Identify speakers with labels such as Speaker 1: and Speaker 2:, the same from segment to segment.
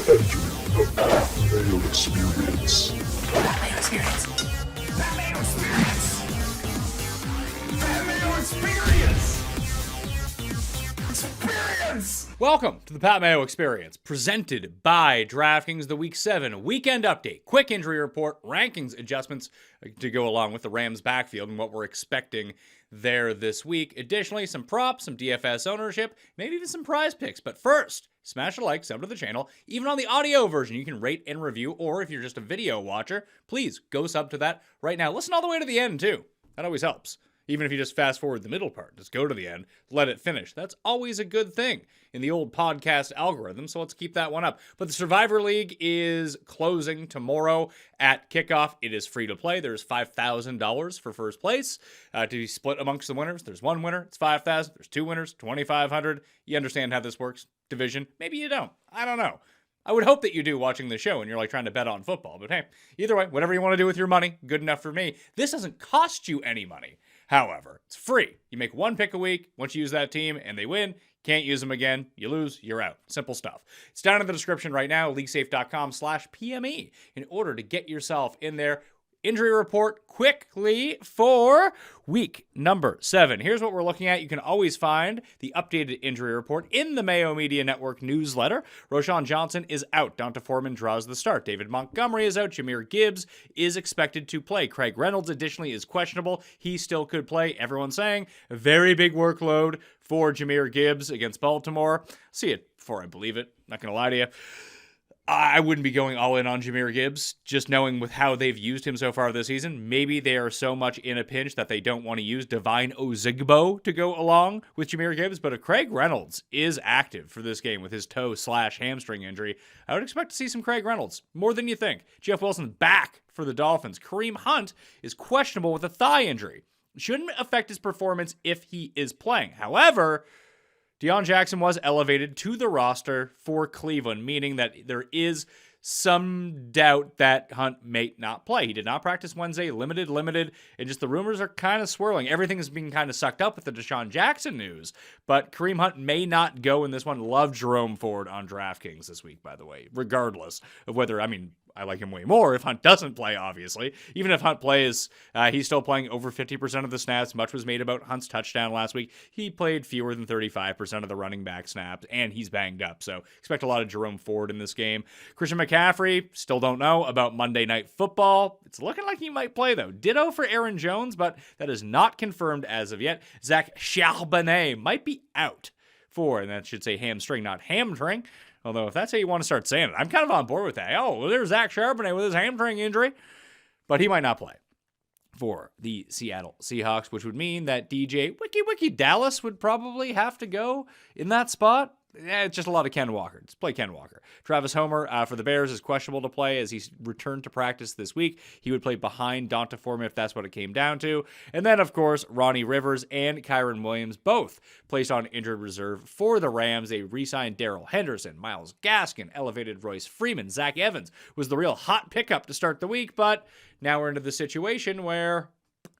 Speaker 1: Entering the Mayo Experience.
Speaker 2: That Mayo Experience. That Mayo Experience. That Mayo Experience. Experience.
Speaker 3: Welcome to the Pat Mayo Experience, presented by DraftKings, the Week 7 weekend update, quick injury report, rankings adjustments to go along with the Rams backfield and what we're expecting there this week. Additionally, some props, some DFS ownership, maybe even some prize picks. But first, smash a like, sub to the channel. Even on the audio version, you can rate and review, or if you're just a video watcher, please go sub to that right now. Listen all the way to the end, too. That always helps. Even if you just fast forward the middle part, just go to the end, let it finish. That's always a good thing in the old podcast algorithm, so let's keep that one up. But the Survivor League is closing tomorrow at kickoff. It is free to play. There's $5,000 for first place to be split amongst the winners. There's one winner, it's $5,000. There's two winners, $2,500. You understand how this works. Division. Maybe you don't. I don't know. I would hope that you do watching the show and you're like trying to bet on football. But hey, either way, whatever you want to do with your money, good enough for me. This doesn't cost you any money. However, it's free. You make one pick a week. Once you use that team and they win, can't use them again. You lose, you're out. Simple stuff. It's down in the description right now, leaguesafe.com/PME, in order to get yourself in there. Injury report quickly for week number 7. Here's what we're looking at. You can always find the updated injury report in the Mayo Media Network newsletter. Roshan Johnson is out. Donta Foreman draws the start. David Montgomery is out. Jahmyr Gibbs is expected to play. Craig Reynolds additionally is questionable. He still could play. Everyone's saying a very big workload for Jahmyr Gibbs against Baltimore. See it before I believe it. Not going to lie to you. I wouldn't be going all in on Jahmyr Gibbs, just knowing with how they've used him so far this season. Maybe they are so much in a pinch that they don't want to use Divine Ozigbo to go along with Jahmyr Gibbs. But if Craig Reynolds is active for this game with his toe/hamstring injury, I would expect to see some Craig Reynolds, more than you think. Jeff Wilson back for the Dolphins. Kareem Hunt is questionable with a thigh injury. Shouldn't affect his performance if he is playing. However, Deion Jackson was elevated to the roster for Cleveland, meaning that there is some doubt that Hunt may not play. He did not practice Wednesday, limited, and just the rumors are kind of swirling. Everything is being kind of sucked up with the Deshaun Jackson news, but Kareem Hunt may not go in this one. Love Jerome Ford on DraftKings this week, by the way, regardless of whether, I like him way more if Hunt doesn't play, obviously. Even if Hunt plays, he's still playing over 50% of the snaps. Much was made about Hunt's touchdown last week. He played fewer than 35% of the running back snaps, and he's banged up. So expect a lot of Jerome Ford in this game. Christian McCaffrey, still don't know about Monday Night Football. It's looking like he might play, though. Ditto for Aaron Jones, but that is not confirmed as of yet. Zach Charbonnet might be out for, and that should say hamstring, not hamstring. Although, if that's how you want to start saying it, I'm kind of on board with that. Oh, well, there's Zach Charbonnet with his hamstring injury. But he might not play for the Seattle Seahawks, which would mean that DJ Wiki Dallas would probably have to go in that spot. It's just a lot of Ken Walker. Just play Ken Walker. Travis Homer for the Bears is questionable to play as he's returned to practice this week. He would play behind Donta Foreman if that's what it came down to. And then, of course, Ronnie Rivers and Kyron Williams both placed on injured reserve for the Rams. They re-signed Darrell Henderson, Myles Gaskin, elevated Royce Freeman. Zach Evans was the real hot pickup to start the week, but now we're into the situation where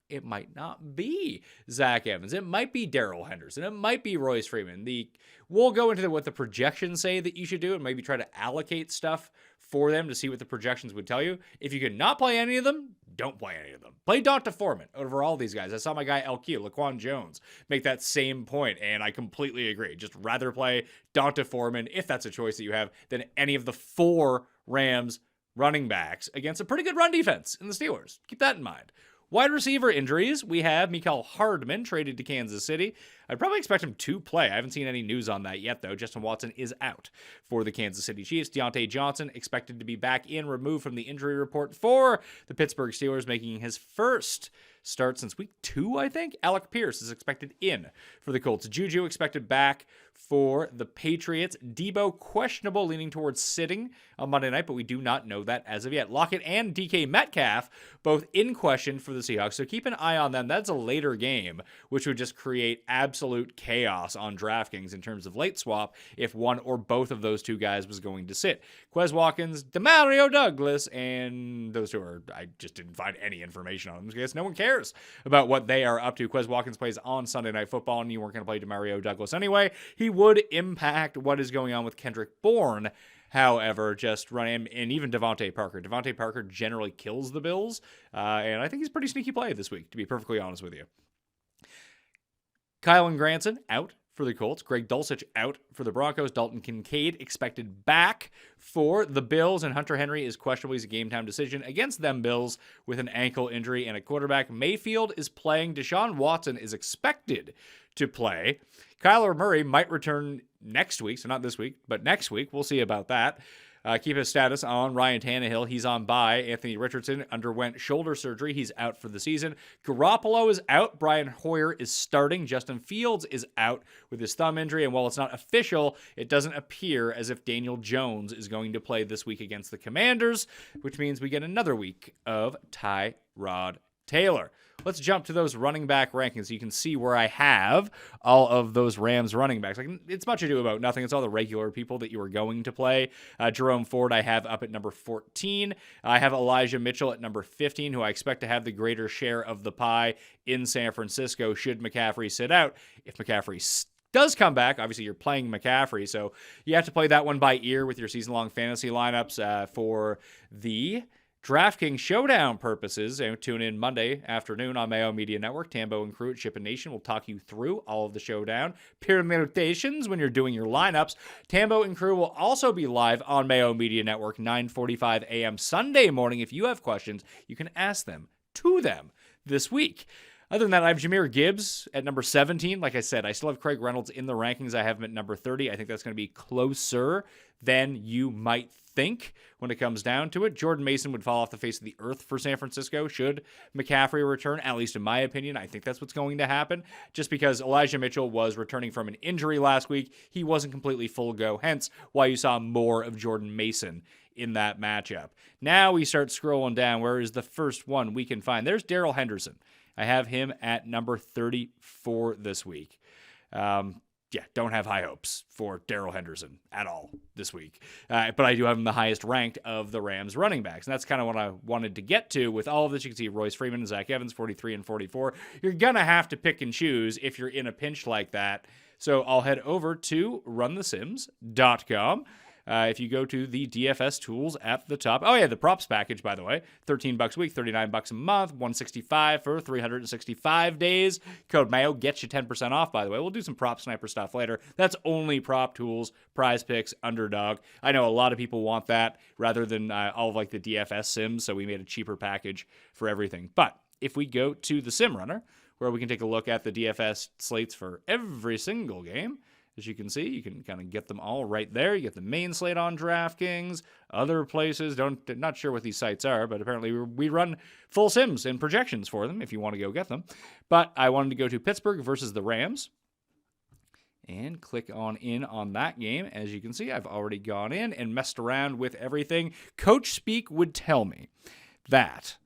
Speaker 3: it might not be Zach Evans. It might be Darrell Henderson. It might be Royce Freeman. We'll go into what the projections say that you should do and maybe try to allocate stuff for them to see what the projections would tell you. If you could not play any of them, don't play any of them. Play Donta Foreman over all these guys. I saw my guy LQ, Laquan Jones, make that same point, and I completely agree. Just rather play Donta Foreman, if that's a choice that you have, than any of the 4 Rams running backs against a pretty good run defense in the Steelers. Keep that in mind. Wide receiver injuries, we have Mecole Hardman traded to Kansas City. I'd probably expect him to play. I haven't seen any news on that yet, though. Justin Watson is out for the Kansas City Chiefs. Deontay Johnson expected to be back in, removed from the injury report for the Pittsburgh Steelers, making his first start since week 2, I think. Alec Pierce is expected in for the Colts. Juju expected back for the Patriots. Debo questionable, leaning towards sitting on Monday night, but we do not know that as of yet. Lockett and DK Metcalf both in question for the Seahawks, so keep an eye on them. That's a later game, which would just create absolute chaos on DraftKings in terms of late swap if one or both of those two guys was going to sit. Quez Watkins, Demario Douglas, and those two are, I just didn't find any information on them. I guess no one cares about what they are up to. Quez Watkins plays on Sunday Night Football, and you weren't going to play Demario Douglas anyway. He would impact what is going on with Kendrick Bourne. however, just running, and even Devontae Parker. Devontae Parker generally kills the Bills, and I think he's a pretty sneaky play this week, to be perfectly honest with you. Kylan Granson out for the Colts. Greg Dulcich out for the Broncos. Dalton Kincaid expected back for the Bills, and Hunter Henry is questionable. He's a game-time decision against them Bills with an ankle injury and a quarterback. Mayfield is playing. Deshaun Watson is expected to play. Kyler Murray might return next week, so not this week, but next week. We'll see about that. Keep his status on Ryan Tannehill. He's on bye. Anthony Richardson underwent shoulder surgery. He's out for the season. Garoppolo is out. Brian Hoyer is starting. Justin Fields is out with his thumb injury. And while it's not official, it doesn't appear as if Daniel Jones is going to play this week against the Commanders, which means we get another week of Tyrod Taylor. Let's jump to those running back rankings so you can see where I have all of those Rams running backs. It's much ado about nothing. It's all the regular people that you are going to play. Jerome Ford I have up at number 14. I have Elijah Mitchell at number 15, who I expect to have the greater share of the pie in San Francisco should McCaffrey sit out. If McCaffrey does come back, obviously you're playing McCaffrey, so you have to play that one by ear with your season-long fantasy lineups for the DraftKings Showdown purposes. Tune in Monday afternoon on Mayo Media Network. Tambo and crew at Chip and Nation will talk you through all of the Showdown permutations when you're doing your lineups. Tambo and crew will also be live on Mayo Media Network 9:45 a.m. Sunday morning. If you have questions, you can ask them to them this week. Other than that, I have Jahmyr Gibbs at number 17. Like I said, I still have Craig Reynolds in the rankings. I have him at number 30. I think that's going to be closer than you might think when it comes down to it. Jordan Mason would fall off the face of the earth for San Francisco should McCaffrey return, at least in my opinion. I think that's what's going to happen, just because Elijah Mitchell was returning from an injury last week. He wasn't completely full go, hence why you saw more of Jordan Mason in that matchup. Now we start scrolling down. Where is the first one we can find? There's Darrell Henderson. I have him at number 34 this week. Don't have high hopes for Darrell Henderson at all this week. But I do have him the highest ranked of the Rams running backs. And that's kind of what I wanted to get to with all of this. You can see Royce Freeman and Zach Evans, 43 and 44. You're going to have to pick and choose if you're in a pinch like that. So I'll head over to runthesims.com. If you go to the DFS tools at the top. Oh, yeah, the props package, by the way. $13 a week, $39 a month, $165 for 365 days. Code Mayo gets you 10% off, by the way. We'll do some prop sniper stuff later. That's only prop tools, prize picks, underdog. I know a lot of people want that rather than all of the DFS sims, so we made a cheaper package for everything. But if we go to the Sim Runner, where we can take a look at the DFS slates for every single game, as you can see, you can kind of get them all right there. You get the main slate on DraftKings, other places. Not sure what these sites are, but apparently we run full sims and projections for them if you want to go get them. But I wanted to go to Pittsburgh versus the Rams and click on in on that game. As you can see, I've already gone in and messed around with everything. Coach Speak would tell me that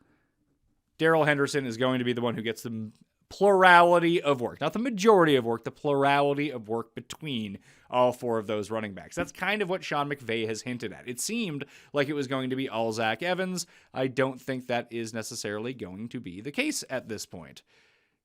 Speaker 3: Darrell Henderson is going to be the one who gets the plurality of work, not the majority of work, the plurality of work between all four of those running backs. That's kind of what Sean McVay has hinted at. It seemed like it was going to be all Zach Evans. I don't think that is necessarily going to be the case at this point.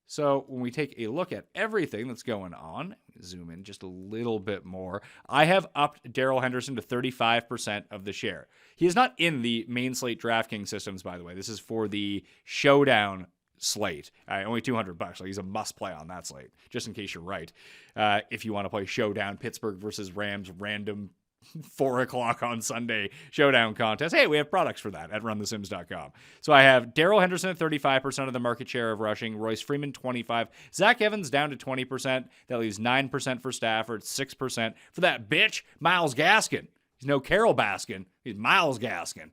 Speaker 3: So when we take a look at everything that's going on, zoom in just a little bit more, I have upped Darrell Henderson to 35% of the share. He is not in the main slate DraftKings systems, by the way. This is for the Showdown slate. Only $200. He's a must play on that slate, just in case you're right. If you want to play Showdown, Pittsburgh versus Rams, random 4:00 on Sunday Showdown contest. Hey, we have products for that at runthesims.com. So I have Darrell Henderson at 35% of the market share of rushing, Royce Freeman 25%, Zach Evans down to 20%. That leaves 9% for Stafford, 6% for that bitch, Myles Gaskin. He's no Carol Baskin. He's Myles Gaskin.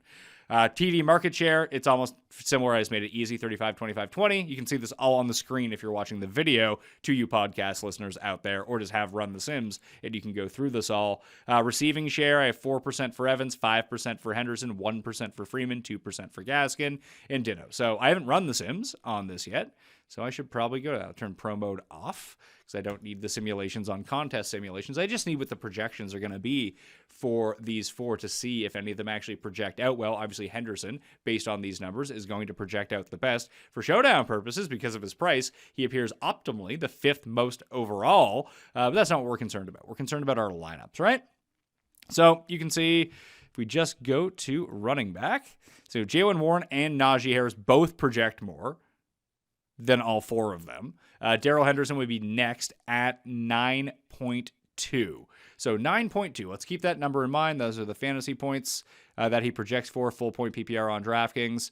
Speaker 3: TD market share, it's almost similar. I just made it easy, 35, 25, 20. You can see this all on the screen if you're watching the video to you podcast listeners out there, or just have Run the Sims, and you can go through this all. Receiving share, I have 4% for Evans, 5% for Henderson, 1% for Freeman, 2% for Gaskin, and ditto. So I haven't run the Sims on this yet, so I should probably go to that. I'll turn Pro Mode off, because I don't need the simulations on contest simulations. I just need what the projections are going to be for these four to see if any of them actually project out well. Obviously, Henderson, based on these numbers, is going to project out the best. For Showdown purposes, because of his price, he appears optimally the 5th most overall. But that's not what we're concerned about. We're concerned about our lineups, right? So you can see if we just go to running back, so Jaylen Warren and Najee Harris both project more than all four of them. Darrell Henderson would be next at 9.2. So 9.2. Let's keep that number in mind. Those are the fantasy points that he projects for, full point PPR on DraftKings.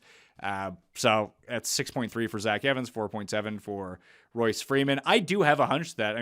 Speaker 3: So that's 6.3 for Zach Evans, 4.7 for Royce Freeman. I do have a hunch that,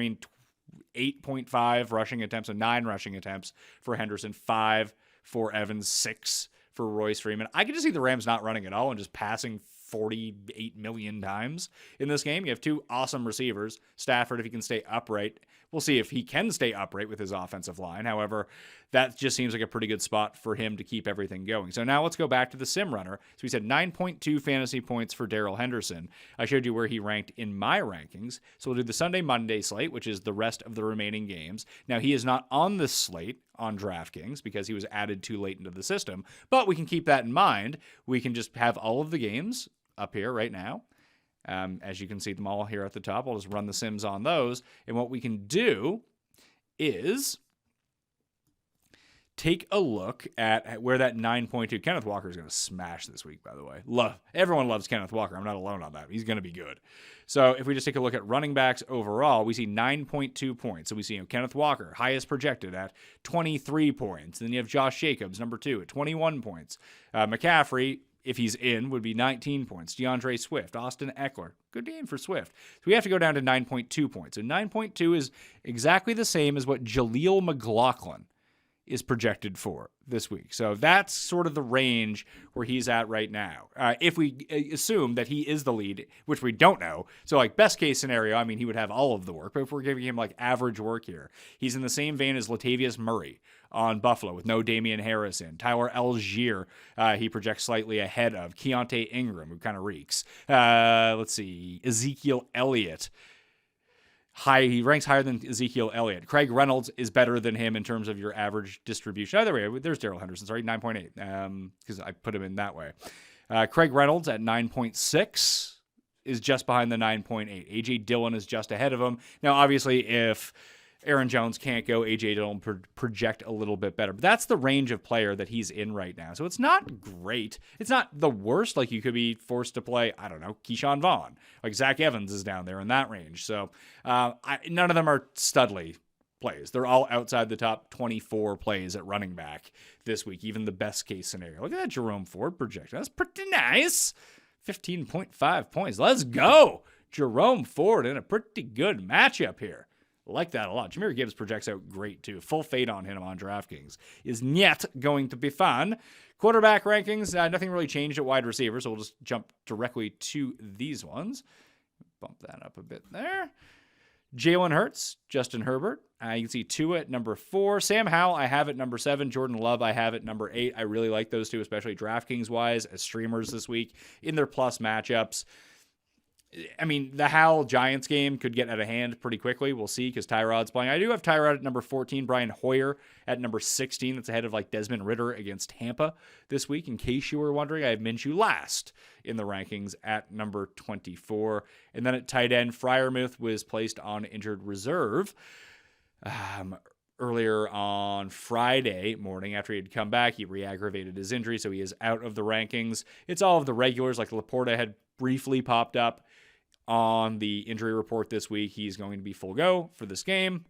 Speaker 3: 8.5 rushing attempts, so 9 rushing attempts for Henderson, 5 for Evans, 6 for Royce Freeman. I could just see the Rams not running at all and just passing 48 million times in this game. You have two awesome receivers. Stafford, if he can stay upright. We'll see if he can stay upright with his offensive line. However, that just seems like a pretty good spot for him to keep everything going. So now let's go back to the sim runner. So we said 9.2 fantasy points for Darrell Henderson. I showed you where he ranked in my rankings. So we'll do the Sunday-Monday slate, which is the rest of the remaining games. Now, he is not on this slate on DraftKings because he was added too late into the system, but we can keep that in mind. We can just have all of the games up here right now. As you can see them all here at the top, I'll just run the sims on those. And what we can do is take a look at where that 9.2. Kenneth Walker is going to smash this week, by the way. Everyone loves Kenneth Walker. I'm not alone on that. He's going to be good. So if we just take a look at running backs overall, we see 9.2 points. So we see Kenneth Walker, highest projected at 23 points. Then you have Josh Jacobs, number 2, at 21 points. McCaffrey, if he's in, would be 19 points. DeAndre Swift, Austin Eckler. Good game for Swift. So we have to go down to 9.2 points. So 9.2 is exactly the same as what Jaleel McLaughlin is projected for this week. So that's sort of the range where he's at right now. If we assume that he is the lead, which we don't know. So like best case scenario, he would have all of the work, but if we're giving him like average work here, he's in the same vein as Latavius Murray on Buffalo with no Damian Harris in. Tyler Algier, he projects slightly ahead of. Keontae Ingram, who kind of reeks. Let's see. Ezekiel Elliott. He ranks higher than Ezekiel Elliott. Craig Reynolds is better than him in terms of your average distribution. Either way, there's Darrell Henderson, sorry, 9.8, because I put him in that way. Craig Reynolds at 9.6 is just behind the 9.8. A.J. Dillon is just ahead of him. Now, obviously, if Aaron Jones can't go, A.J. Dillon project a little bit better. But that's the range of player that he's in right now. So it's not great. It's not the worst. Like you could be forced to play, Keyshawn Vaughn. Like Zach Evans is down there in that range. So none of them are studly plays. They're all outside the top 24 plays at running back this week, even the best case scenario. Look at that Jerome Ford projection. That's pretty nice. 15.5 points. Let's go. Jerome Ford in a pretty good matchup here. Like that a lot. Jahmyr Gibbs projects out great, too. Full fade on him on DraftKings is yet going to be fun. Quarterback rankings, nothing really changed at wide receiver, so we'll just jump directly to these ones. Bump that up a bit there. Jalen Hurts, Justin Herbert. You can see Tua at number 4. Sam Howell, I have at number 7. Jordan Love, I have at number 8. I really like those two, especially DraftKings-wise, as streamers this week in their plus matchups. The Howell Giants game could get out of hand pretty quickly. We'll see because Tyrod's playing. I do have Tyrod at number 14, Brian Hoyer at number 16. That's ahead of Desmond Ridder against Tampa this week. In case you were wondering, I have Minshew last in the rankings at number 24. And then at tight end, Freiermuth was placed on injured reserve earlier on Friday morning after he had come back. He re-aggravated his injury, so he is out of the rankings. It's all of the regulars, like Laporta had briefly popped up on the injury report this week. He's going to be full go for this game.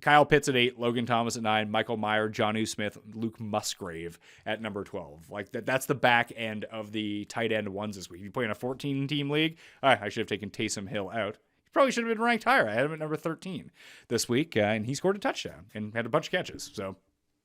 Speaker 3: Kyle Pitts at 8, Logan Thomas at 9, Michael Mayer, Jonnu Smith, Luke Musgrave at number 12. That's the back end of the tight end ones this week. If you play in a 14-team league, I should have taken Taysom Hill out. He probably should have been ranked higher. I had him at number 13 this week, and he scored a touchdown and had a bunch of catches. So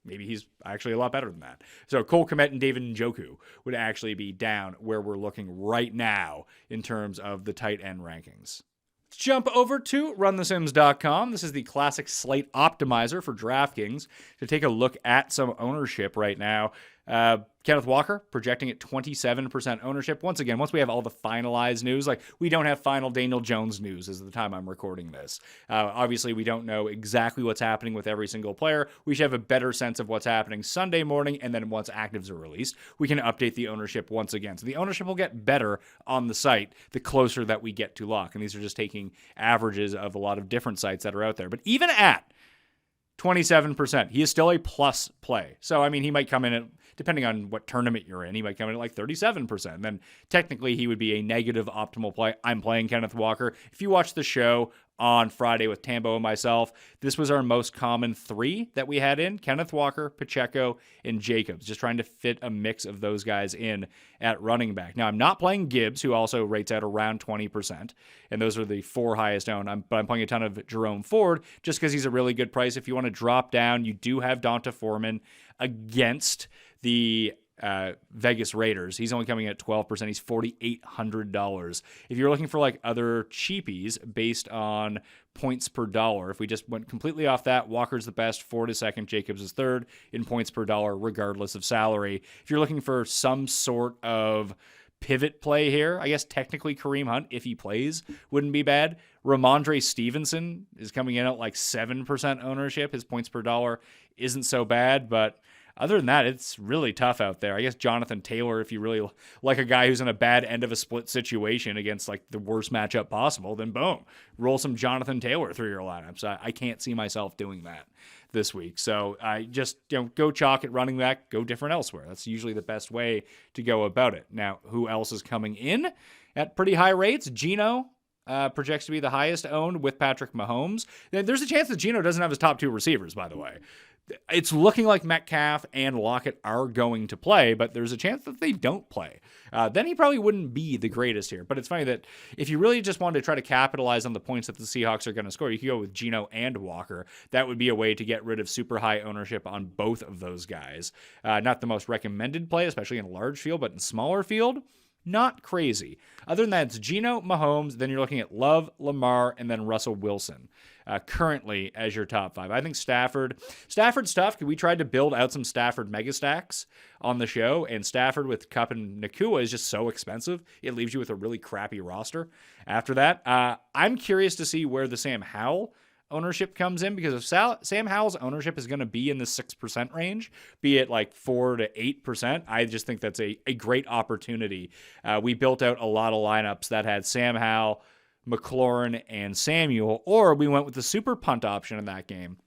Speaker 3: maybe he's actually a lot better than that. So Cole Kmet and David Njoku would actually be down where we're looking right now in terms of the tight end rankings. Let's jump over to runthesims.com. This is the classic slate optimizer for DraftKings to take a look at some ownership right now. Kenneth Walker projecting at 27% ownership. Once again, once we have all the finalized news, we don't have final Daniel Jones news as of the time I'm recording this. Obviously, we don't know exactly what's happening with every single player. We should have a better sense of what's happening Sunday morning, and then once actives are released, we can update the ownership once again. So the ownership will get better on the site the closer that we get to lock. And these are just taking averages of a lot of different sites that are out there. But even at 27%. He is still a plus play. So, I mean, he might come in at, depending on what tournament you're in, he might come in at like 37%. Then technically he would be a negative optimal play. I'm playing Kenneth Walker. If you watch the show on Friday with Tambo and myself, this was our most common 3 that we had in: Kenneth Walker, Pacheco, and Jacobs. Just trying to fit a mix of those guys in at running back. Now, I'm not playing Gibbs, who also rates out around 20%, and those are the 4 highest owned. But I'm playing a ton of Jerome Ford just because he's a really good price. If you want to drop down, you do have Donta Foreman against the Vegas Raiders. He's only coming in at 12%. He's $4,800. If you're looking for like other cheapies based on points per dollar, if we just went completely off that, Walker's the best, Ford is second, Jacobs is third in points per dollar, regardless of salary. If you're looking for some sort of pivot play here, I guess technically Kareem Hunt, if he plays, wouldn't be bad. Ramondre Stevenson is coming in at like 7% ownership. His points per dollar isn't so bad, but other than that, it's really tough out there. I guess Jonathan Taylor, if you really like a guy who's in a bad end of a split situation against like the worst matchup possible, then boom, roll some Jonathan Taylor through your lineups. I can't see myself doing that this week. So I just, go chalk at running back, go different elsewhere. That's usually the best way to go about it. Now, who else is coming in at pretty high rates? Geno projects to be the highest owned with Patrick Mahomes. There's a chance that Geno doesn't have his top 2 receivers, by the way. It's looking like Metcalf and Lockett are going to play, but there's a chance that they don't play. Then he probably wouldn't be the greatest here. But it's funny that if you really just wanted to try to capitalize on the points that the Seahawks are going to score, you could go with Geno and Walker. That would be a way to get rid of super high ownership on both of those guys. Not the most recommended play, especially in a large field, but in smaller field, not crazy. Other than that, it's Geno, Mahomes, then you're looking at Love, Lamar, and then Russell Wilson currently as your top 5. I think Stafford's tough because we tried to build out some Stafford mega stacks on the show, and Stafford with Kupp and Nakua is just so expensive. It leaves you with a really crappy roster after that. I'm curious to see where the Sam Howell ownership comes in, because if Sam Howell's ownership is going to be in the 6% range, be it like 4 to 8%, I just think that's a great opportunity. We built out a lot of lineups that had Sam Howell, McLaurin, and Samuel, or we went with the super punt option in that game.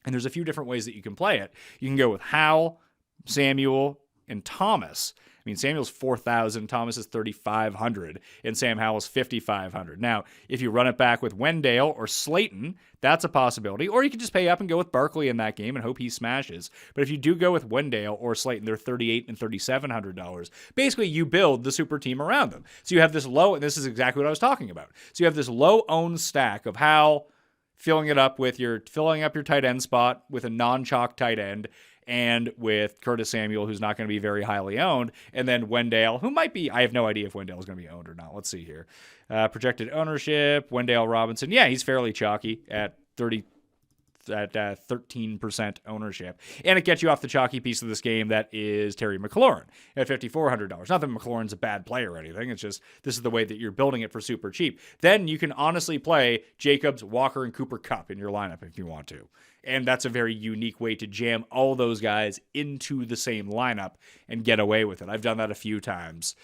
Speaker 3: And there's a few different ways that you can play it. You can go with Howell, Samuel, and Thomas. I mean, Samuel's 4,000, Thomas is 3,500, and Sam Howell's 5,500. Now, if you run it back with Wendell or Slayton, that's a possibility. Or you can just pay up and go with Barkley in that game and hope he smashes. But if you do go with Wendell or Slayton, they're $3,800 and $3,700. Basically, you build the super team around them. So you have this low, and this is exactly what I was talking about. So you have this low-owned stack of Howell, filling up your tight end spot with a non-chalk tight end, and with Curtis Samuel, who's not going to be very highly owned, and then Wendell, who might be, I have no idea if Wendell is going to be owned or not. Let's see here. Projected ownership, Wendell Robinson. Yeah, he's fairly chalky at 13% ownership. And it gets you off the chalky piece of this game that is Terry McLaurin at $5,400. Not that McLaurin's a bad player or anything. It's just this is the way that you're building it for super cheap. Then you can honestly play Jacobs, Walker, and Cooper Kupp in your lineup if you want to. And that's a very unique way to jam all those guys into the same lineup and get away with it. I've done that a few times.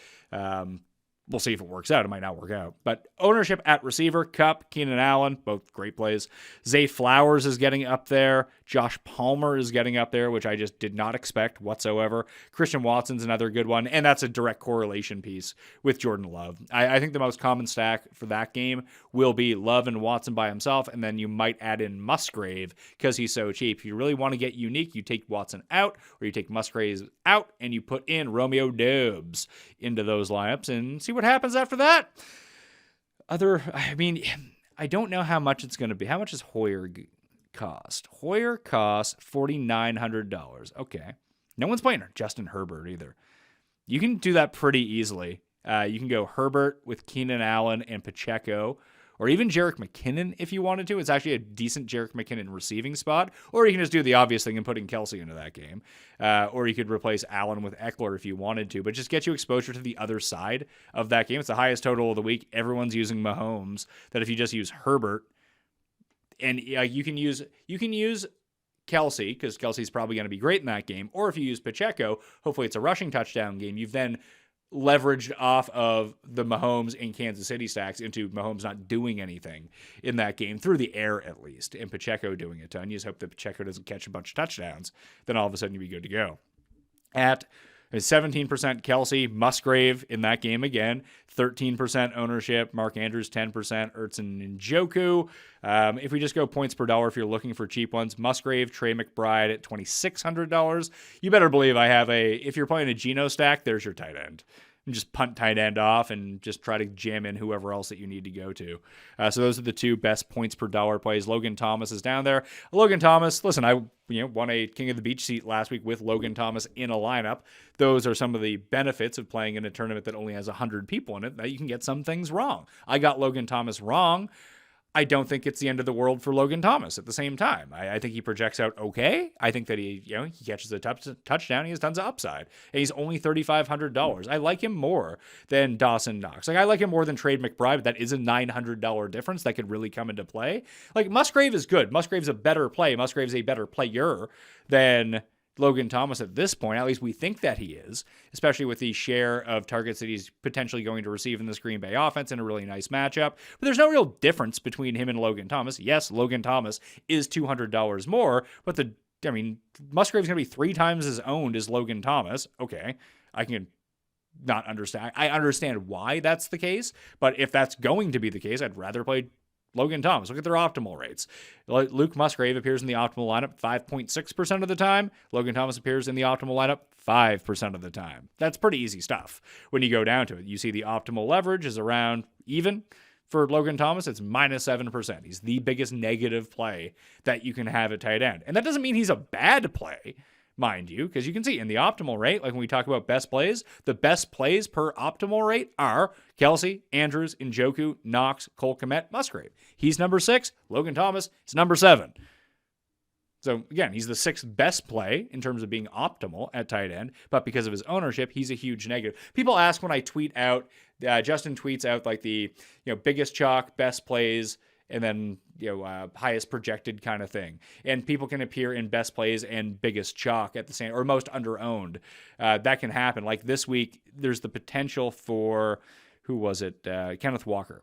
Speaker 3: We'll see if it works out. It might not work out. But ownership at receiver, Kupp, Keenan Allen, both great plays. Zay Flowers is getting up there. Josh Palmer is getting up there, which I just did not expect whatsoever. Christian Watson's another good one, and that's a direct correlation piece with Jordan Love. I think the most common stack for that game will be Love and Watson by himself, and then you might add in Musgrave because he's so cheap. If you really want to get unique, you take Watson out, or you take Musgrave out, and you put in Romeo Doubs into those lineups and see what happens after that. I don't know how much it's going to be. How much does Hoyer cost? Hoyer costs $4,900. Okay. No one's playing Justin Herbert either. You can do that pretty easily. You can go Herbert with Keenan Allen and Pacheco, or even Jerick McKinnon if you wanted to. It's actually a decent Jerick McKinnon receiving spot. Or you can just do the obvious thing and putting Kelsey into that game. Or you could replace Allen with Eckler if you wanted to, but just get you exposure to the other side of that game. It's the highest total of the week. Everyone's using Mahomes. That if you just use Herbert, and you can use Kelsey, because Kelsey's probably going to be great in that game. Or if you use Pacheco, hopefully it's a rushing touchdown game. You've then leveraged off of the Mahomes and Kansas City stacks into Mahomes not doing anything in that game, through the air at least, and Pacheco doing a ton. You just hope that Pacheco doesn't catch a bunch of touchdowns. Then all of a sudden you'd be good to go. At 17% Kelsey, Musgrave in that game again, 13% ownership, Mark Andrews 10%, Ertz and Njoku. If we just go points per dollar, if you're looking for cheap ones, Musgrave, Trey McBride at $2,600. You better believe I have if you're playing a Geno stack, there's your tight end. And just punt tight end off and just try to jam in whoever else that you need to go to. So those are the two best points per dollar plays. Logan Thomas is down there. Logan Thomas, listen, I won a King of the Beach seat last week with Logan Thomas in a lineup. Those are some of the benefits of playing in a tournament that only has 100 people in it, that you can get some things wrong. I got Logan Thomas wrong. I don't think it's the end of the world for Logan Thomas at the same time. I think he projects out okay. I think that he catches a touchdown. He has tons of upside. And he's only $3,500. I like him more than Dawson Knox. I like him more than Trade McBride, but that is a $900 difference that could really come into play. Musgrave is good. Musgrave's a better play. Musgrave's a better player than Logan Thomas at this point. At least we think that he is, especially with the share of targets that he's potentially going to receive in this Green Bay offense in a really nice matchup. But there's no real difference between him and Logan Thomas. Yes, Logan Thomas is $200 more, but Musgrave's going to be 3 times as owned as Logan Thomas. Okay, I can not understand. I understand why that's the case, but if that's going to be the case, I'd rather play Logan Thomas. Look at their optimal rates. Luke Musgrave appears in the optimal lineup 5.6% of the time. Logan Thomas appears in the optimal lineup 5% of the time. That's pretty easy stuff when you go down to it. You see the optimal leverage is around even. For Logan Thomas, it's -7%. He's the biggest negative play that you can have at tight end. And that doesn't mean he's a bad play, mind you, because you can see in the optimal rate, like when we talk about best plays, the best plays per optimal rate are Kelsey, Andrews, Njoku, Knox, Cole Kmet, Musgrave. He's number 6. Logan Thomas is number 7. So again, he's the 6th best play in terms of being optimal at tight end, but because of his ownership, he's a huge negative. People ask when I tweet out, Justin tweets out like the biggest chalk, best plays, and then highest projected kind of thing. And people can appear in best plays and biggest chalk at the same, or most underowned. That can happen. Like this week, there's the potential for, who was it? Kenneth Walker.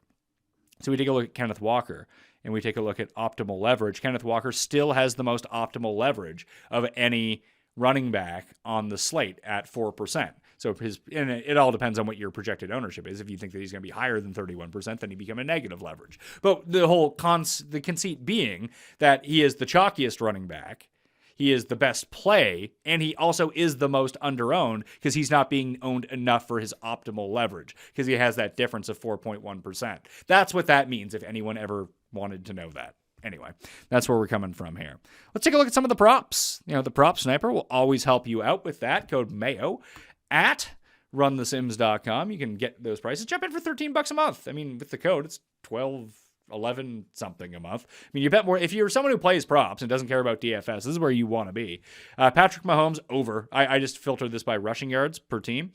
Speaker 3: So we take a look at Kenneth Walker and we take a look at optimal leverage. Kenneth Walker still has the most optimal leverage of any running back on the slate at 4%. So and it all depends on what your projected ownership is. If you think that he's going to be higher than 31%, then he become a negative leverage. But the whole the conceit being that he is the chalkiest running back, he is the best play, and he also is the most underowned because he's not being owned enough for his optimal leverage because he has that difference of 4.1%. That's what that means if anyone ever wanted to know that. Anyway, that's where we're coming from here. Let's take a look at some of the props. The prop sniper will always help you out with that. Code Mayo at runthesims.com. You can get those prices. Jump in for $13 a month. With the code, it's 12, 11 something a month. You bet more. If you're someone who plays props and doesn't care about DFS, this is where you want to be. Patrick Mahomes over. I just filtered this by rushing yards per team.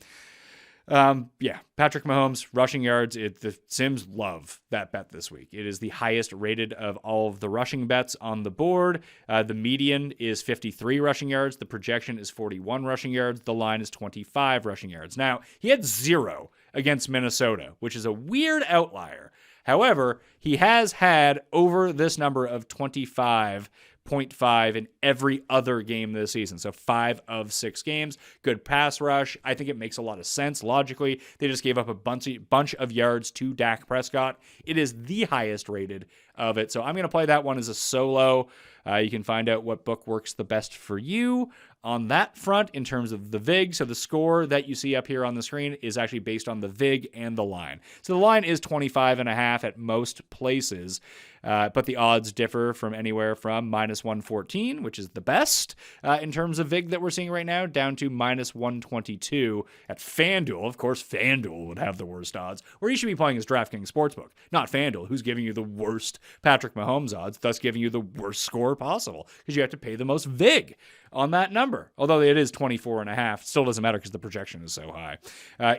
Speaker 3: Patrick Mahomes, rushing yards. The Sims love that bet this week. It is the highest rated of all of the rushing bets on the board. The median is 53 rushing yards. The projection is 41 rushing yards. The line is 25 rushing yards. Now, he had 0 against Minnesota, which is a weird outlier. However, he has had over this number of 25.5 in every other game this season. So 5 of 6 games. Good pass rush. I think it makes a lot of sense logically. They just gave up a bunch of yards to Dak Prescott. It is the highest rated of it. So I'm going to play that one as a solo. You can find out what book works the best for you on that front in terms of the VIG. So the score that you see up here on the screen is actually based on the VIG and the line. So the line is 25.5 at most places, but the odds differ from anywhere from -114, which is the best in terms of VIG that we're seeing right now, down to -122 at FanDuel. Of course, FanDuel would have the worst odds. Where you should be playing is DraftKings Sportsbook, not FanDuel, who's giving you the worst Patrick Mahomes odds, thus giving you the worst score possible, because you have to pay the most VIG on that number. Although it is 24.5, still doesn't matter because the projection is so high.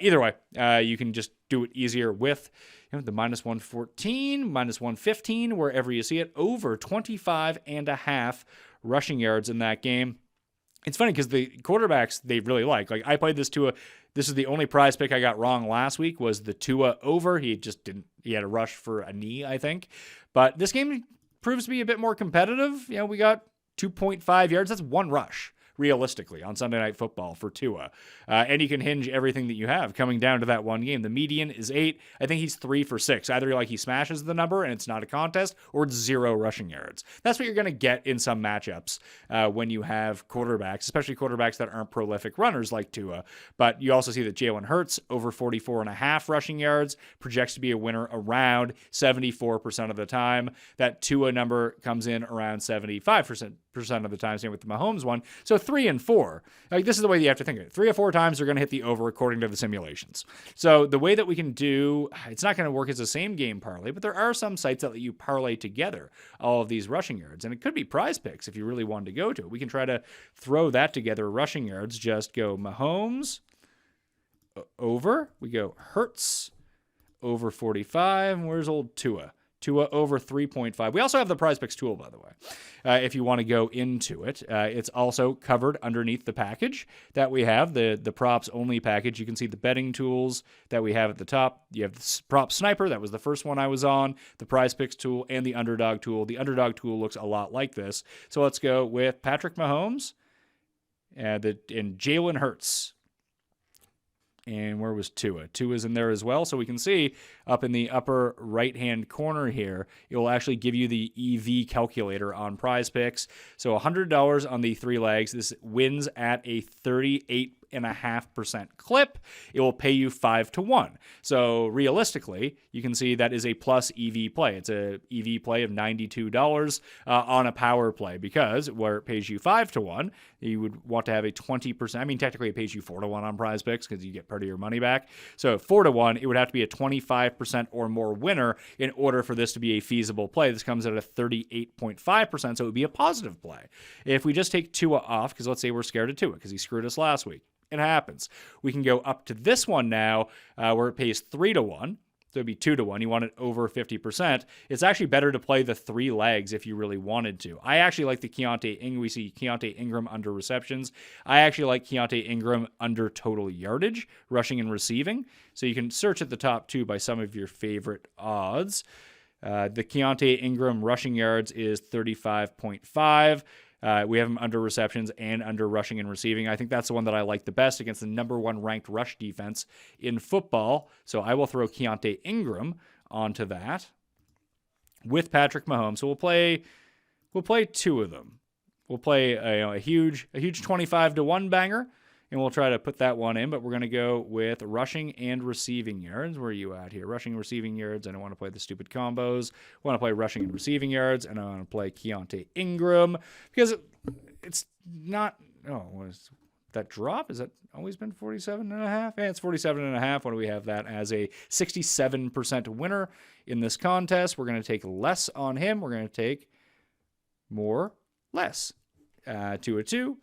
Speaker 3: Either way, you can just do it easier with the -114, -115, wherever you see it, over 25.5 rushing yards in that game. It's funny because the quarterbacks they really like. Like I played this Tua. This is the only prize pick I got wrong last week was the Tua over. He just didn't. He had a rush for a knee, I think. But this game proves to be a bit more competitive. We got 2.5 yards. That's one rush, realistically, on Sunday Night Football for Tua. And you can hinge everything that you have coming down to that one game. The median is 8. I think he's 3 for 6. Either like he smashes the number and it's not a contest, or it's 0 rushing yards. That's what you're going to get in some matchups when you have quarterbacks, especially quarterbacks that aren't prolific runners like Tua. But you also see that Jalen Hurts, over 44.5 rushing yards, projects to be a winner around 74% of the time. That Tua number comes in around 75% of the time, same with the Mahomes one. So 3 and 4. Like this is the way you have to think of it. 3 or 4 times they're going to hit the over according to the simulations. So the way that we can do, it's not going to work as a same game parlay, but there are some sites that let you parlay together all of these rushing yards. And it could be prize picks if you really wanted to go to it. We can try to throw that together. Rushing yards, just go Mahomes over. We go Hurts over 45. And where's old Tua? Tua over 3.5. We also have the prize picks tool, by the way, if you want to go into it. It's also covered underneath the package that we have, the props only package. You can see the betting tools that we have at the top. You have the prop sniper. That was the first one I was on, the prize picks tool, and the underdog tool. The underdog tool looks a lot like this. So let's go with Patrick Mahomes and Jalen Hurts. And where was Tua? Tua's in there as well. So we can see up in the upper right-hand corner here, it will actually give you the EV calculator on prize picks. So $100 on the 3 legs. This wins at a 38.5% clip. It will pay you 5 to 1. So realistically, you can see that is a plus EV play. It's a EV play of $92 on a power play, because where it pays you 5 to 1, you would want to have a 20%. I mean, technically it pays you 4 to 1 on prize picks because you get part of your money back. So 4 to 1, it would have to be a 25% or more winner in order for this to be a feasible play. This comes at a 38.5%, so it would be a positive play. If we just take Tua off, because let's say we're scared of Tua because he screwed us last week. It happens. We can go up to this one now where it pays 3 to 1. So it'd be 2 to 1. You want it over 50%. It's actually better to play the 3 legs if you really wanted to. I actually like the Keontae Ingram. We see Keontae Ingram under receptions. I actually like Keontae Ingram under total yardage, rushing and receiving. So you can search at the top too by some of your favorite odds. The Keontae Ingram rushing yards is 35.5. We have him under receptions and under rushing and receiving. I think that's the one that I like the best against the number 1 ranked rush defense in football. So I will throw Keontae Ingram onto that with Patrick Mahomes. So we'll play 2 of them. We'll play a huge 25 to 1 banger, and we'll try to put that one in. But we're going to go with rushing and receiving yards. Where are you at here? Rushing and receiving yards. I don't want to play the stupid combos. I want to play rushing and receiving yards, and I want to play Keontae Ingram because it's not. Oh, what is that drop? Has that always been 47.5? Yeah, it's 47.5. What do we have that as a 67% winner in this contest? We're going to take less on him. We're going to take more, less. 2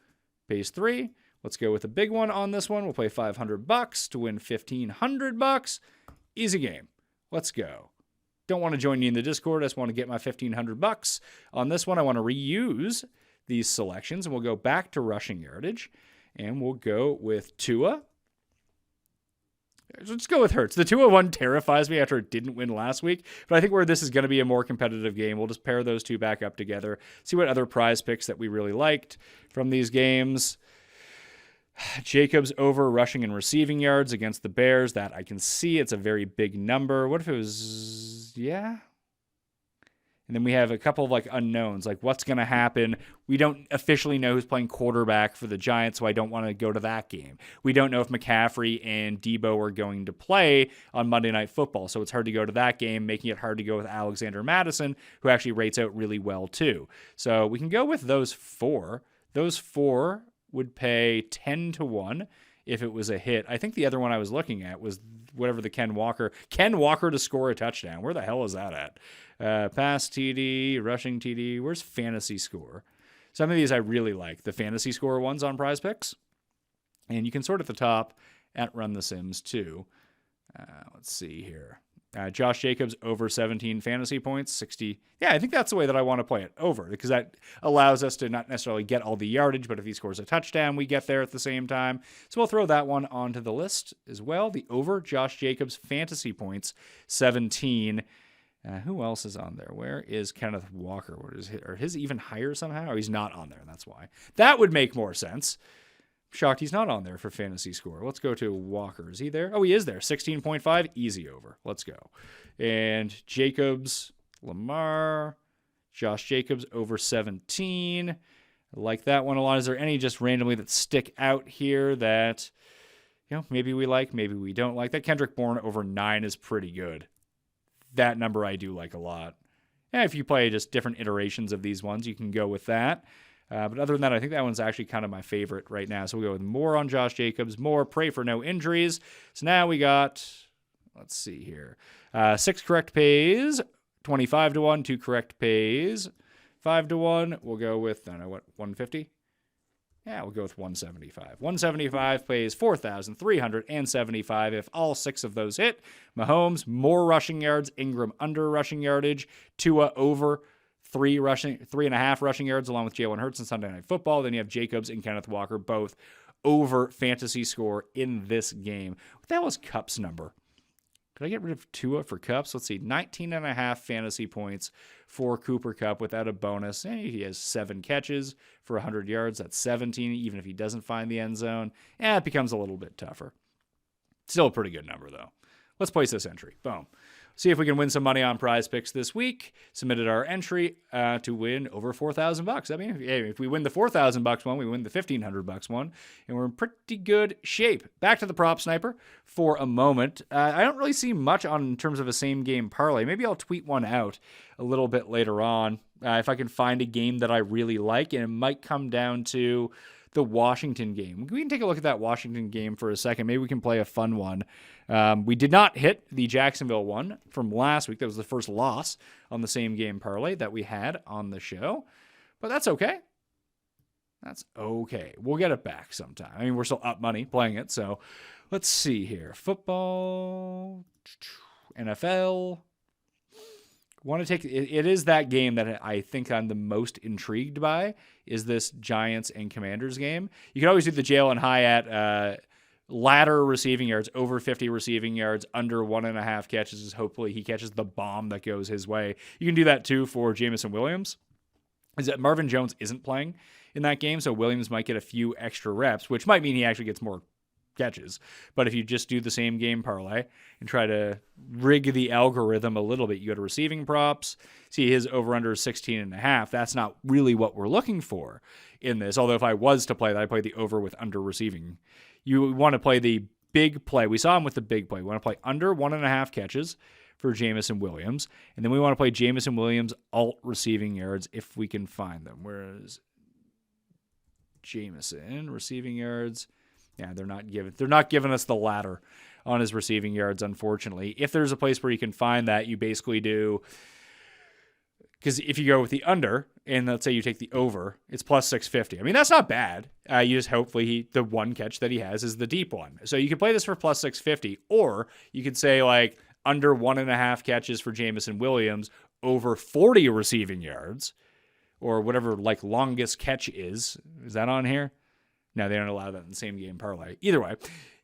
Speaker 3: pays 3. Let's go with a big one on this one. We'll play $500 to win $1,500. Easy game. Let's go. Don't want to join you in the Discord. I just want to get my $1,500 on this one. I want to reuse these selections, and we'll go back to rushing yardage, and we'll go with Tua. Let's go with Hurts. The 2-1 terrifies me after it didn't win last week, but I think where this is going to be a more competitive game, we'll just pair those two back up together, see what other prize picks that we really liked from these games. Jacobs over rushing and receiving yards against the Bears. That I can see. It's a very big number. What if it was, yeah? And then we have a couple of unknowns, like what's going to happen. We don't officially know who's playing quarterback for the Giants, so I don't want to go to that game. We don't know if McCaffrey and Debo are going to play on Monday Night Football, so it's hard to go to that game, making it hard to go with Alexander Mattison, who actually rates out really well too. So we can go with those 4. Those 4 would pay 10 to 1 if it was a hit. I think the other one I was looking at was whatever the Ken Walker to score a touchdown. Where the hell is that at? Pass TD, rushing TD. Where's fantasy score? Some of these I really like. The fantasy score ones on Prize Picks. And you can sort at the top at Run the Sims too. Let's see here. Josh Jacobs over 17 fantasy points, 60. Yeah, I think that's the way that I want to play it, over, because that allows us to not necessarily get all the yardage, but if he scores a touchdown, we get there at the same time. So we'll throw that one onto the list as well. The over, Josh Jacobs fantasy points, 17. Who else is on there? Where is Kenneth Walker? Are his even higher somehow? Oh, he's not on there. That's why. That would make more sense. Shocked he's not on there for fantasy score. Let's go to Walker. Is he there? Oh, he is there. 16.5. Easy over. Let's go. And Jacobs, Lamar, Josh Jacobs over 17. I like that one a lot. Is there any just randomly that stick out here that, maybe we like, maybe we don't like? That Kendrick Bourne over 9 is pretty good. That number I do like a lot. And if you play just different iterations of these ones, you can go with that. But other than that, I think that one's actually kind of my favorite right now. So we'll go with more on Josh Jacobs, more, pray for no injuries. So now we got, let's see here, 6 correct pays, 25 to 1, 2 correct pays, 5 to 1. We'll go with, 150? Yeah, we'll go with 175. 175 pays 4,375 if all 6 of those hit. Mahomes, more rushing yards. Ingram, under rushing yardage. Tua, over 3.5 rushing yards, along with Jalen Hurts and Sunday Night Football. Then you have Jacobs and Kenneth Walker, both over fantasy score in this game. What the hell was Kupp's number? Could I get rid of Tua for Kupp's? Let's see, 19.5 fantasy points for Cooper Kupp without a bonus. He has 7 catches for 100 yards. That's 17, even if he doesn't find the end zone. It becomes a little bit tougher. Still a pretty good number, though. Let's place this entry. Boom. See if we can win some money on Prize Picks this week. Submitted our entry to win over $4,000. I mean, if we win the $4,000 one, we win the $1,500 one, and we're in pretty good shape. Back to the prop sniper for a moment. I don't really see much in terms of a same game parlay. Maybe I'll tweet one out a little bit later on if I can find a game that I really like, and it might come down to the Washington game. We can take a look at that Washington game for a second. Maybe we can play a fun one. We did not hit the Jacksonville one from last week. That was the first loss on the same game parlay that we had on the show. But that's okay. That's okay. We'll get it back sometime. I mean, we're still up money playing it. So let's see here. Football, NFL. Want to take it is that game that I think I'm the most intrigued by, is this Giants and Commanders game. You can always do the Jalen Hyatt ladder receiving yards, over 50 receiving yards, under 1.5 catches. Hopefully he catches the bomb that goes his way. You can do that too for Jameson Williams. Is that Marvin Jones isn't playing in that game, so Williams might get a few extra reps, which might mean he actually gets more catches. But if you just do the same game parlay and try to rig the algorithm a little bit, you go to receiving props, see his over under 16.5. That's not really what we're looking for in this. Although if I was to play that, I play the over with under receiving. You want to play the big play. We saw him with the big play. We want to play under 1.5 catches for Jameson Williams. And then we want to play Jameson Williams alt receiving yards if we can find them. Whereas Jameson receiving yards, yeah, they're not giving us the ladder on his receiving yards, unfortunately. If there's a place where you can find that, you basically do, because if you go with the under, and let's say you take the over, it's plus 650. I mean, that's not bad. You just hopefully the one catch that he has is the deep one. So you can play this for plus 650, or you could say like under 1.5 catches for Jameson Williams, over 40 receiving yards, or whatever like longest catch is. Is that on here? No, they don't allow that in the same game parlay. Either way,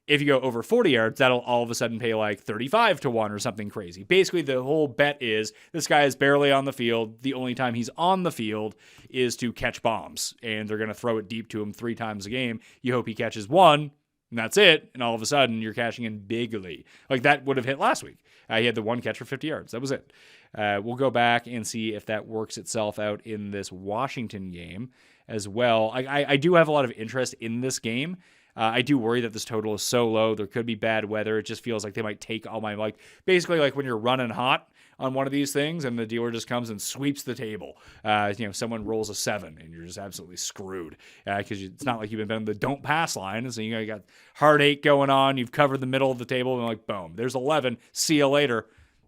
Speaker 3: if you go over 40 yards, that'll all of a sudden pay like 35 to 1 or something crazy. Basically, the whole bet is this guy is barely on the field. The only time he's on the field is to catch bombs, and they're going to throw it deep to him 3 times a game. You hope he catches 1, and that's it. And all of a sudden, you're cashing in bigly. Like that would have hit last week. He had the 1 catch for 50 yards. That was it. We'll go back and see if that works itself out in this Washington game as well. I do have a lot of interest in this game. I do worry that this total is so low. There could be bad weather. It just feels like they might take all my, like, basically like when you're running hot on one of these things and the dealer just comes and sweeps the table. Someone rolls a 7 and you're just absolutely screwed because it's not like you've been on the don't pass line. And so you got heartache going on. You've covered the middle of the table and like, boom, there's 11. See you later.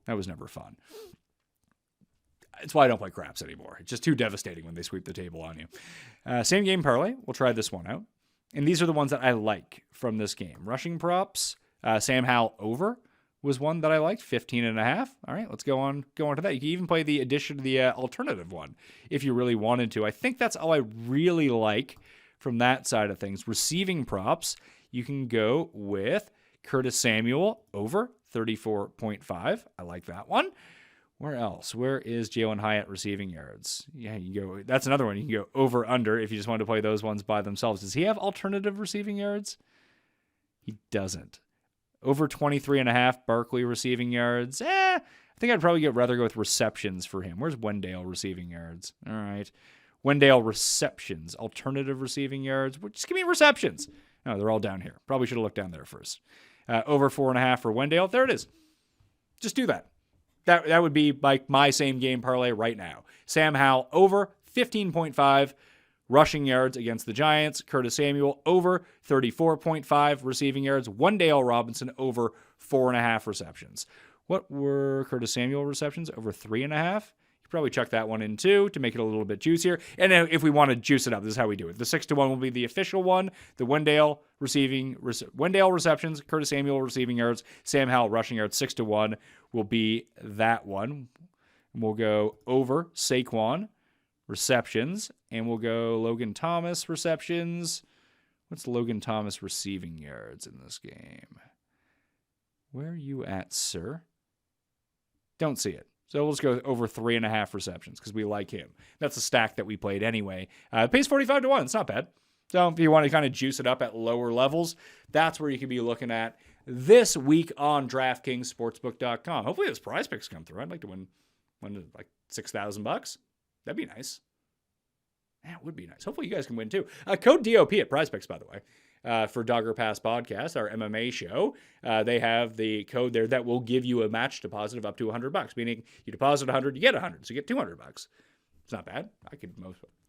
Speaker 3: That was never fun. It's why I don't play craps anymore. It's just too devastating when they sweep the table on you. Same game parlay. We'll try this one out. And these are the ones that I like from this game. Rushing props, Sam Howell over was one that I liked, 15.5. All right, let's go on to that. You can even play the addition to the alternative one if you really wanted to. I think that's all I really like from that side of things. Receiving props, you can go with Curtis Samuel over 34.5. I like that one. Where else? Where is Jalen Hyatt receiving yards? Yeah, you go. That's another one. You can go over under if you just want to play those ones by themselves. Does he have alternative receiving yards? He doesn't. Over 23.5 Barkley receiving yards. I think I'd probably rather go with receptions for him. Where's Wendell receiving yards? All right. Wendell receptions. Alternative receiving yards. Just give me receptions. No, they're all down here. Probably should have looked down there first. Over 4.5 for Wendell. There it is. Just do that. That would be like my same game parlay right now. Sam Howell over 15.5 rushing yards against the Giants. Curtis Samuel over 34.5 receiving yards. Wendell Robinson over 4.5 receptions. What were Curtis Samuel receptions? Over 3.5? You probably chuck that one in too to make it a little bit juicier. And if we want to juice it up, this is how we do it. The 6-1 will be the official one. The Wendell receptions, Curtis Samuel receiving yards, Sam Howell rushing yards, 6-1 will be that one. And we'll go over Saquon receptions, and we'll go Logan Thomas receptions. What's Logan Thomas receiving yards in this game? Where are you at, sir? Don't see it. So we'll just go over 3.5 receptions because we like him. That's a stack that we played anyway. It pays 45-1. It's not bad. So if you want to kind of juice it up at lower levels, that's where you can be looking at this week on DraftKings Sportsbook.com. Hopefully those prize picks come through. I'd like to win like $6,000. That'd be nice. That would be nice. Hopefully you guys can win too. Code DOP at Prize Picks, by the way. For Dogger Pass Podcast, our MMA show. They have the code there that will give you a match deposit of up to $100, meaning you deposit 100, you get 100, so you get $200. It's not bad.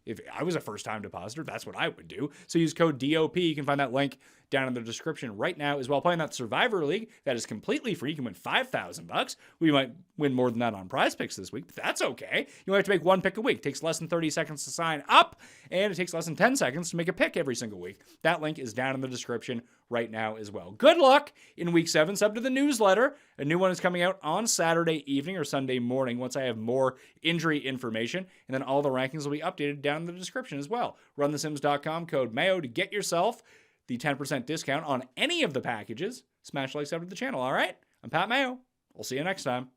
Speaker 3: If I was a first-time depositor, that's what I would do. So use code DOP. You can find that link down in the description right now as well. Playing that Survivor League, that is completely free. You can win $5,000. We might win more than that on Prize Picks this week, but that's okay. You only have to make one pick a week. It takes less than 30 seconds to sign up, and it takes less than 10 seconds to make a pick every single week. That link is down in the description right now as well. Good luck in Week 7. Sub to the newsletter. A new one is coming out on Saturday evening or Sunday morning once I have more injury information, and then all the rankings will be updated down in the description as well. RunTheSims.com, code Mayo to get yourself the 10% discount on any of the packages. Smash like, sub to the channel, all right? I'm Pat Mayo. We'll see you next time.